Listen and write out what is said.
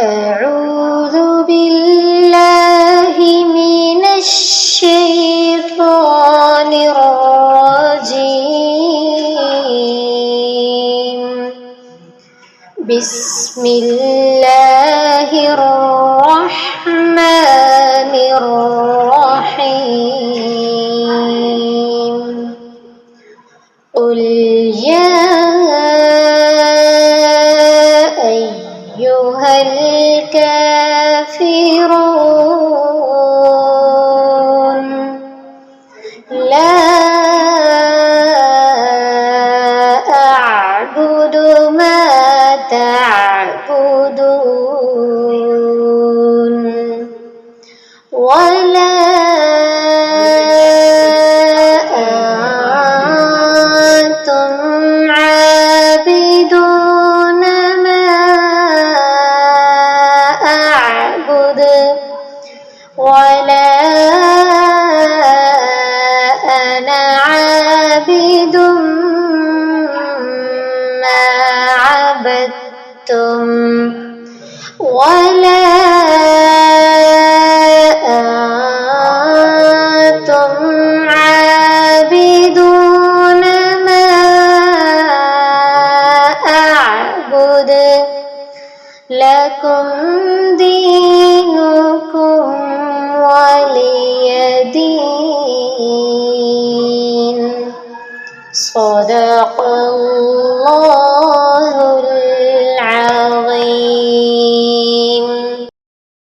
أعوذ بالله من الشيطان الرجيم. بسم الله الرحمن الرحيم. قل يا أيها الكافرون لا أعبد ما تعبدون ولا أنتم عابدون ما أعبد ولا أنا عابد ما عبدتم ولا